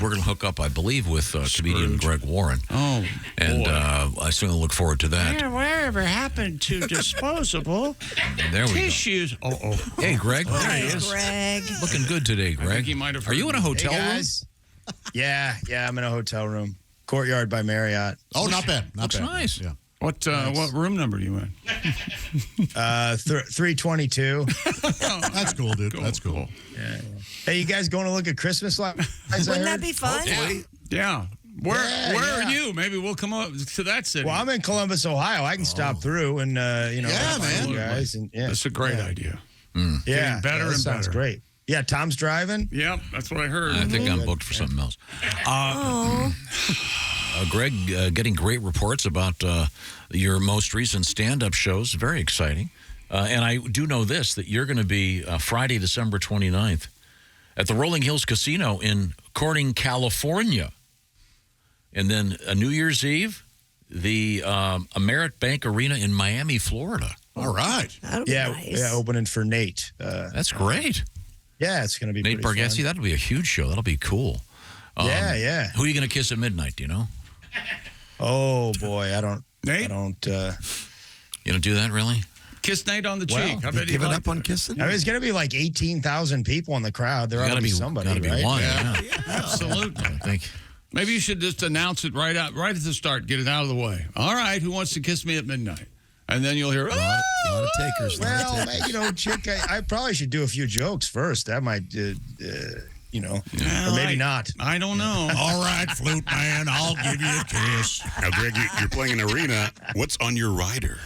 we're going to hook up, I believe, with comedian Greg Warren. Oh, and I certainly look forward to that. Yeah, whatever happened to disposable tissues? Oh. Hey, Greg. Hi, Greg. Looking good today, Greg. I think he might have. Are you in a hotel room? Yeah, I'm in a hotel room. Courtyard by Marriott. Oh, not bad. Looks nice. Yeah. What room number are you in? 322. That's cool, dude. That's cool. Yeah. Hey, you guys going to look at Christmas lights? Wouldn't that be fun? Yeah. Where are you? Maybe we'll come up to that city. Well, I'm in Columbus, Ohio. I can stop through and man. you guys. And, That's a great idea. Mm. Yeah, better and sounds better. Great. Yeah, Tom's driving. Yep, that's what I heard. I think I'm booked for something else. Greg, getting great reports about your most recent stand-up shows. Very exciting. And I do know this, that you're going to be Friday, December 29th at the Rolling Hills Casino in Corning, California. And then New Year's Eve, the Amerit Bank Arena in Miami, Florida. All right. That'll be nice. Yeah, opening for Nate. That's great. Yeah, it's going to be Nate pretty Bargatze, fun. that'll be a huge show. That'll be cool. Yeah. Who are you going to kiss at midnight, do you know? Oh, boy, I don't. Nate? I don't. You don't do that, really? Kiss Nate on the cheek. I bet Give it up on kissing? I mean, it's going to be like 18,000 people in the crowd. There ought to be somebody, gotta be right? one, Yeah, absolutely. I think. Maybe you should just announce it right at the start. Get it out of the way. All right, who wants to kiss me at midnight? And then you'll hear, A lot of takers. Well, Chick, I probably should do a few jokes first. That might, or maybe not. I don't know. All right, flute man, I'll give you a kiss. Now, Greg, you're playing an arena. What's on your rider?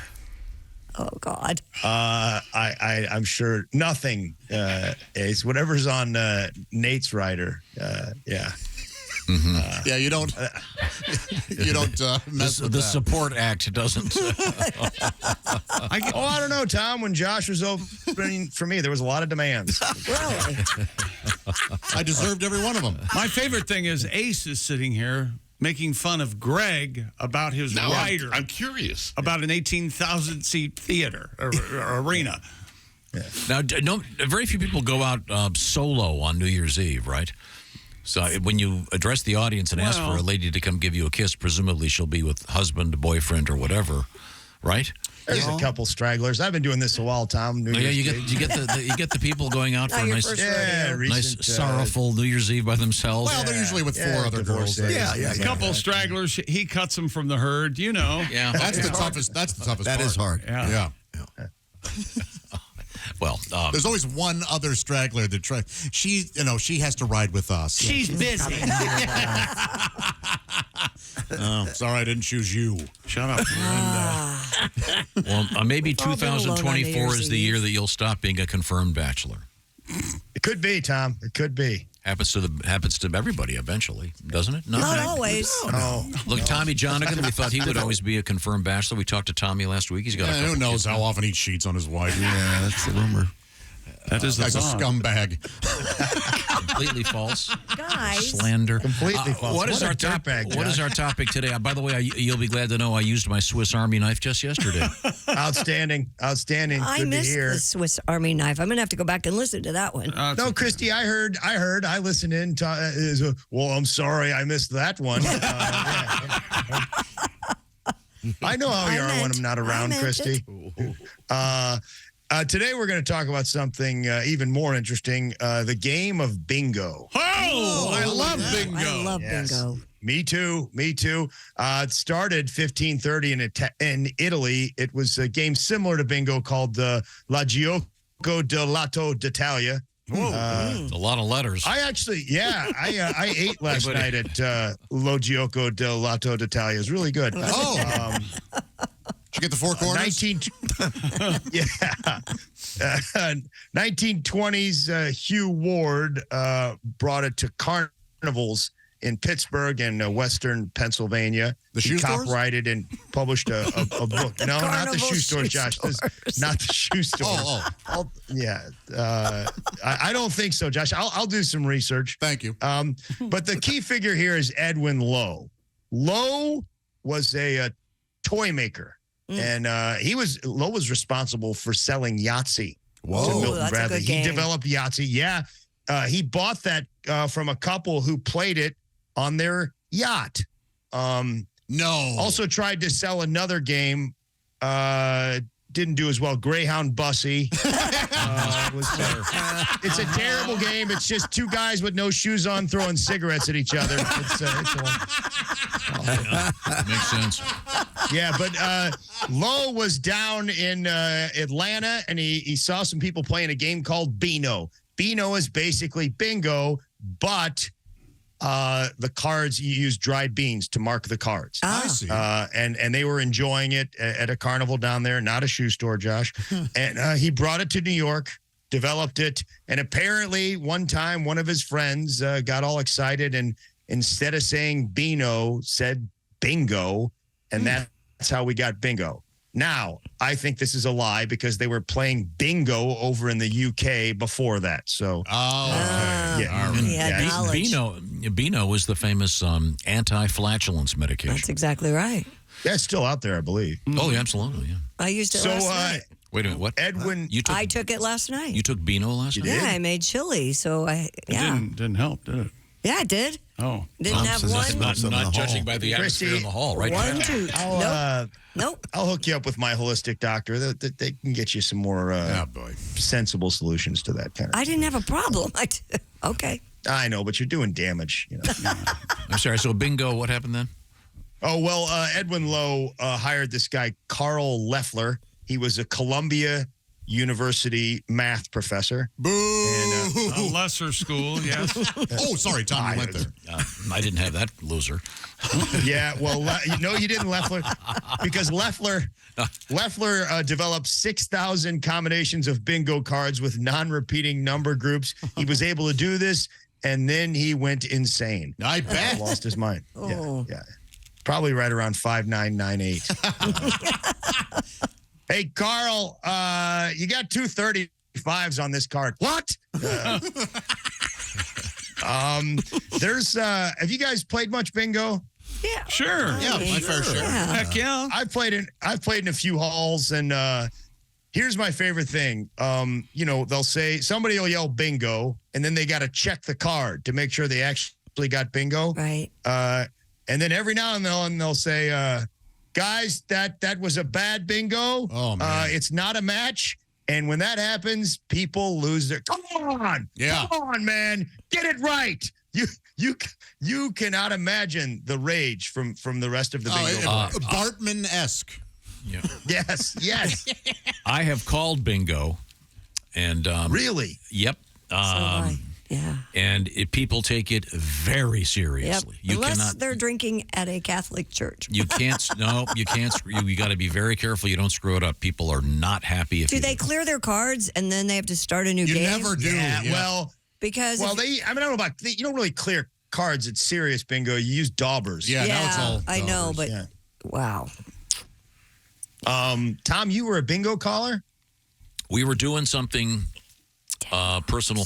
Oh, God. I'm sure nothing. Ace, whatever's on Nate's rider. Yeah. Mm-hmm. Yeah, you don't mess with The that. support act doesn't. I don't know, Tom. When Josh was opening for me, there was a lot of demands. Really? I deserved every one of them. My favorite thing is Ace is sitting here making fun of Greg about his rider. I'm curious. About an 18,000-seat theater or arena. Yeah. Now, very few people go out solo on New Year's Eve, right? So when you address the audience and ask for a lady to come give you a kiss, presumably she'll be with husband, boyfriend, or whatever, right? There's a couple stragglers. I've been doing this a while, Tom. You get the people going out for a nice, sorrowful New Year's Eve by themselves. Well, they're usually with four other girls. A couple stragglers. He cuts them from the herd, Yeah, that's the toughest. That's the toughest. That part. is hard. Yeah. Well, there's always one other straggler that tries. She has to ride with us. She's busy. Oh, sorry, I didn't choose you. Shut up. Well, maybe All been alone on New 2024 Year's is the Eve. year that you'll stop being a confirmed bachelor. It could be, Tom. It could be. Happens to everybody eventually, doesn't it? Not always. No. Look, Tommy Johnigan, we thought he would always be a confirmed bachelor. We talked to Tommy last week. He's got Who knows how often he cheats on his wife? Yeah, that's the rumor. That is the Guy's a scumbag. Completely false. Guys. Slander. Completely false. What is What a our topic? dirtbag, What is our topic today? By the way, you'll be glad to know I used my Swiss Army knife just yesterday. Outstanding. I Good to missed hear. the Swiss Army knife. I'm going to have to go back and listen to that one. No, Christy, I heard. I listened in. Well, I'm sorry, I missed that one. I know how you are when I'm not around, Christy. Today we're going to talk about something even more interesting: the game of bingo. Oh, I love bingo. I love bingo. Me too. It started 1530 in Italy. It was a game similar to bingo called the La Gioco del Lato d'Italia. A lot of letters. I actually, I ate last night at Lo Gioco del Lato d'Italia. It was really good. Oh. Did you get the four corners? 1920s, Hugh Ward brought it to carnivals in Pittsburgh and Western Pennsylvania. Shoe stores? Copyrighted and published a book. No, not the shoe stores, Josh. Not the shoe stores. I don't think so, Josh. I'll do some research. Thank you. But the key figure here is Edwin Lowe. Lowe was a toy maker. And Lowe was responsible for selling Yahtzee to Milton that's Bradley. a good game. He developed Yahtzee. Yeah. He bought that from a couple who played it on their yacht. No. Also tried to sell another game. Didn't do as well. Greyhound Bussy. It's a terrible game. It's just two guys with no shoes on throwing cigarettes at each other. Makes sense. Yeah, but Lowe was down in Atlanta, and he saw some people playing a game called Beano. Beano is basically bingo, but the cards, you use dried beans to mark the cards. I see. And they were enjoying it at a carnival down there, not a shoe store, Josh. And he brought it to New York, developed it, and apparently one time one of his friends got all excited and instead of saying Beano, said bingo, and that's how we got bingo. Now, I think this is a lie because they were playing bingo over in the UK before that. So, okay. yeah. Yeah, knowledge. Beano was the famous anti-flatulence medication. That's exactly right. Yeah, it's still out there, I believe. Oh, yeah, absolutely. Yeah. I used it So, last night. Wait a minute. What? Edwin, I took it last night. You took Beano last night? Yeah, I made chili, so Didn't help, did it? Yeah, I did. Oh. Didn't have says that's one. not- Some in Not the judging hall. by the atmosphere Chrissy, in the hall, right? One, two. Nope. I'll hook you up with my holistic doctor. They can get you some more Boy. sensible solutions to that kind of I didn't have a problem. Okay. I know, but you're doing damage. You know. I'm sorry. So bingo, what happened then? Oh, well, Edwin Lowe hired this guy, Carl Leffler. He was a Columbia University math professor. Boo. And, A lesser school, yes. oh, sorry, Tom, you went there. I didn't have that loser. yeah, well, no, you didn't, Leffler, because Leffler developed 6,000 combinations of bingo cards with non-repeating number groups. He was able to do this, and then he went insane. I bet. Lost his mind. Oh. Yeah. Probably right around 5998. Hey, Carl, you got 235s on this card. What? There's have you guys played much bingo? Yeah. Sure. Yeah, my fair share. Yeah. Heck yeah. I've played in a few halls, and here's my favorite thing. They'll say somebody will yell bingo, and then they got to check the card to make sure they actually got bingo. Right. And then every now and then they'll say, guys, that was a bad bingo. Oh, man. It's not a match. And when that happens, people lose their. Come on, Yeah. come on, man, get it right. You cannot imagine the rage from the rest of the bingo. Bartman-esque. Yeah. Yes. I have called bingo, and Really? Yep. So right. Yeah. And people take it very Yep. seriously. Unless they're drinking at a Catholic church. You can't. No, you can't. You got to be very careful. You don't screw it up. People are not happy if Do you they clear their cards and then they have to start a new You game? never do. Yeah. Yeah. Well, Because I if- don't know about. You don't really clear cards at serious bingo. You use daubers. Yeah, now it's all I know, dollars. but Yeah. wow. Tom, you were a bingo caller? We were doing something, personal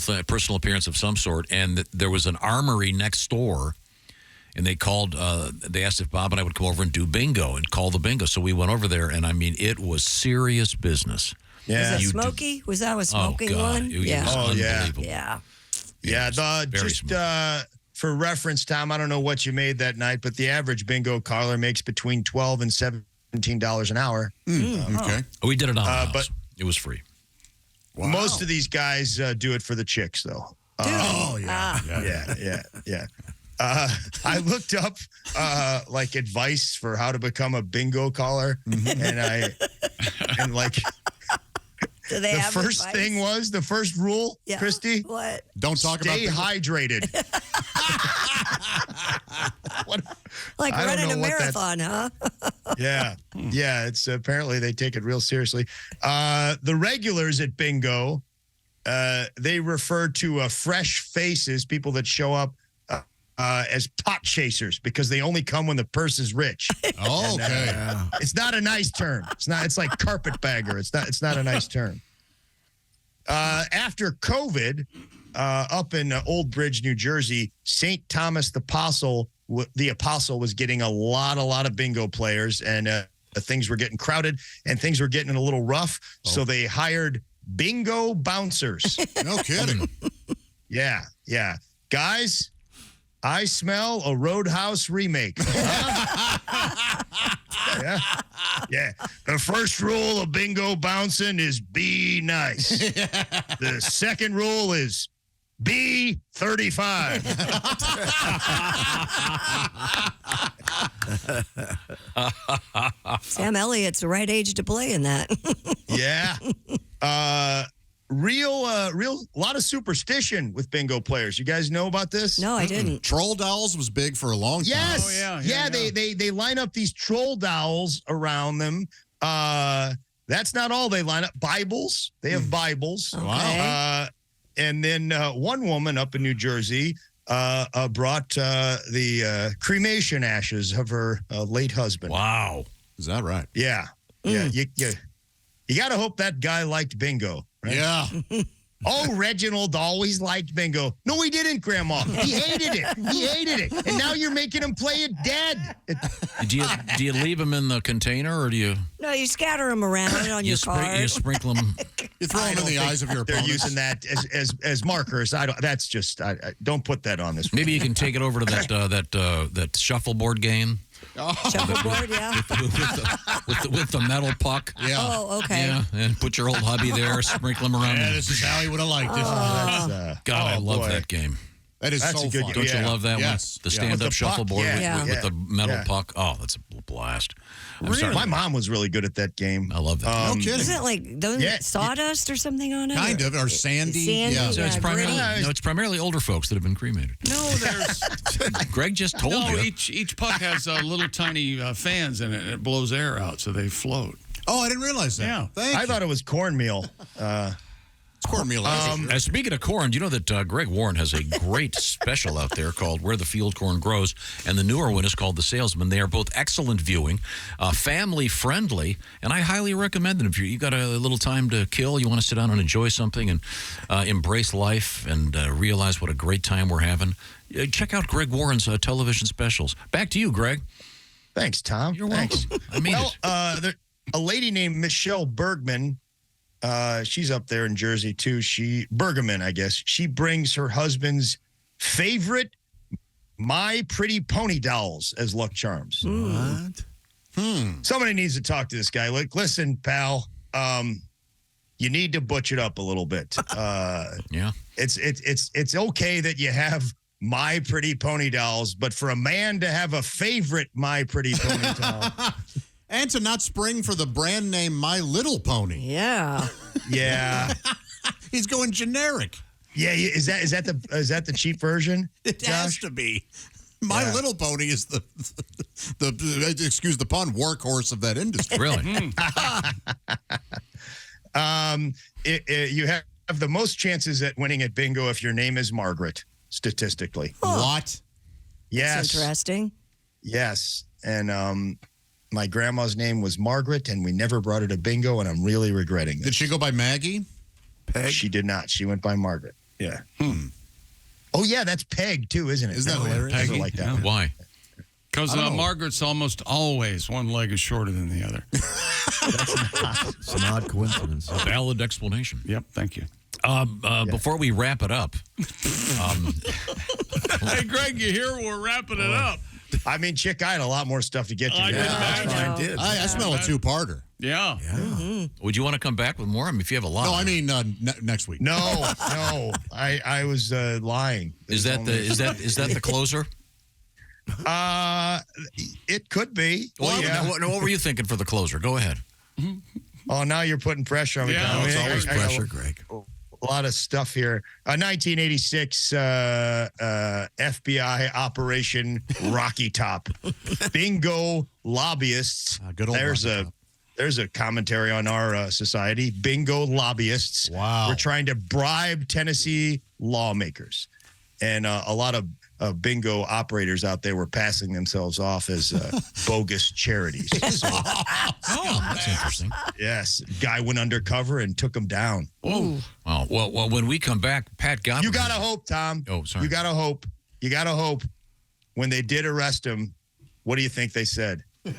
appearance of some sort, and there was an armory next door, and they called. They asked if Bob and I would come over and do bingo and call the bingo. So we went over there, and I mean, it was serious business. Yeah. Was it You do- Smoky? Was that a smoking God. one? It was yeah. Oh, yeah. unbelievable. Yeah. Yeah, very just smooth. for reference, Tom, I don't know what you made that night, but the average bingo caller makes between $12 and $17 an hour. Okay. We did it on the house. but- It was free. Wow. Most of these guys do it for the chicks, though. Oh, yeah. Yeah. I looked up like advice for how to become a bingo caller, and like Do they the have first advice? thing was the first rule, Yeah. Christy. What? Don't talk about Stay bingo. hydrated. What- Like I don't running a know what that- marathon, huh? Yeah. It's apparently they take it real seriously. The regulars at bingo, they refer to fresh faces, people that show up as pot chasers because they only come when the purse is rich. Oh, okay. It's not a nice term. It's like carpetbagger. It's not a nice term. After COVID, up in Old Bridge, New Jersey, St. Thomas the Apostle was getting a lot of bingo players, and things were getting crowded and things were getting a little rough. So they hired bingo bouncers. No kidding. Yeah. Guys, I smell a Roadhouse remake. Yeah. Yeah. The first rule of bingo bouncing is be nice. The second rule is be 35. Sam Elliott's the right age to play in that. Yeah. Real lot of superstition with bingo players. You guys know about this? No, I didn't. Troll dolls was big for a long time. Yes. Oh, yeah. They line up these troll dowels around them. That's not all they line up. Bibles. They have Bibles. Okay. And then one woman up in New Jersey brought the cremation ashes of her late husband. Wow. Is that right? Yeah. Yeah. You got to hope that guy liked bingo. Right? Yeah. Oh, Reginald always liked bingo. No, he didn't, Grandma. He hated it. He hated it. And now you're making him play it dead. Do you leave them in the container or do you No, you scatter them around on your card. you sprinkle them? You throw them in the eyes of your They're opponents. using that as markers. I don't. That's just. I don't put that on this. Maybe you can take it over to that shuffleboard game Shuffleboard, yeah. with the metal puck. Yeah. Oh, okay. Yeah, and put your old hubby there, sprinkle him around. Yeah, this is how he would have liked it. God, I love boy. that game. That is That's so a good fun. Don't you love that Yes. one? The Yeah. stand-up With the puck, shuffleboard yeah. with the metal Yeah. puck. Oh, that's a blast. I'm Really? sorry. My mom was really good at that game. I love that. No kidding. Isn't it like those Yeah. sawdust or something on it? Kind of, or sandy. Sandy, Yeah. So it's yeah, primarily gritty. it's primarily older folks that have been cremated. No, there's Greg just told no. you. Each puck has little tiny fans in it, and it blows air out, so they float. Oh, I didn't realize that. Yeah. Thank I you. thought it was cornmeal. It's cornmeal. Speaking of corn, do you know that Greg Warren has a great special out there called Where the Field Corn Grows, and the newer one is called The Salesman. They are both excellent viewing, family friendly, and I highly recommend them. If you got a little time to kill, you want to sit down and enjoy something and embrace life and realize what a great time we're having, check out Greg Warren's television specials. Back to you, Greg. Thanks, Tom. You're Thanks. welcome. I mean it. A lady named Michelle Bergman. She's up there in Jersey too. Bergman, I guess. She brings her husband's favorite My Pretty Pony dolls as luck charms. What? Somebody needs to talk to this guy. Like, listen, pal, you need to butch it up a little bit. Yeah. It's okay that you have My Pretty Pony dolls, but for a man to have a favorite My Pretty Pony doll, And to not spring for the brand name My Little Pony. Yeah. yeah. He's going generic. Yeah, is that the cheap version? It has Josh? to be. My Yeah. Little Pony is the excuse the pun, workhorse of that industry. Really? You have the most chances at winning at bingo if your name is Margaret, statistically. What? Yes. That's interesting. Yes. And my grandma's name was Margaret, and we never brought her to bingo, and I'm really regretting Did this. she go by Maggie? Peg? She did not. She went by Margaret. Yeah. Oh, yeah, that's Peg, too, isn't it? Isn't that Oh, yeah, hilarious? I Peggy, like that. yeah. Why? Because I don't know. Margaret's almost always one leg is shorter than the other. It's an odd coincidence. Valid explanation. Yep, thank you. Before we wrap it up, Hey, Greg, you hear we're wrapping it up. I mean, Chick, I had a lot more stuff to get to. I Yeah. did imagine. I did. I smell a two-parter. Yeah. would you want to come back with more? I mean, if you have a lot. No, I mean next week. No. I was lying. is that the closer? It could be. Well, yeah. what were you thinking for the closer? Go ahead. Oh, now you're putting pressure on me. Yeah, Tom. It's I- always I got pressure, Greg. A lot of stuff here. 1986 FBI Operation Rocky Top. Bingo lobbyists. Good old There's Rocky a Top. there's a commentary on our society. Bingo lobbyists. Wow. We're trying to bribe Tennessee lawmakers, and a lot of bingo operators out there were passing themselves off as bogus charities. So, Oh, that's interesting. yes, guy went undercover and took them down. Oh, well, when we come back, Pat Godwin. You gotta hope, Tom. Oh, sorry. You gotta hope. You gotta hope. When they did arrest him, what do you think they said? They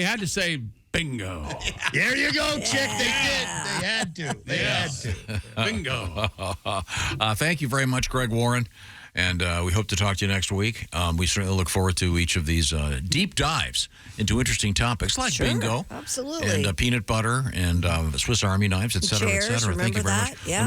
had to say Bingo. There you go, chick. They did. They had to. They had to. Bingo. Thank you very much, Greg Warren. And we hope to talk to you next week. We certainly look forward to each of these deep dives into interesting topics like Sure, bingo. absolutely. And peanut butter and Swiss Army knives, et cetera, et Chairs, cetera. Thank you remember very that? much. Yeah.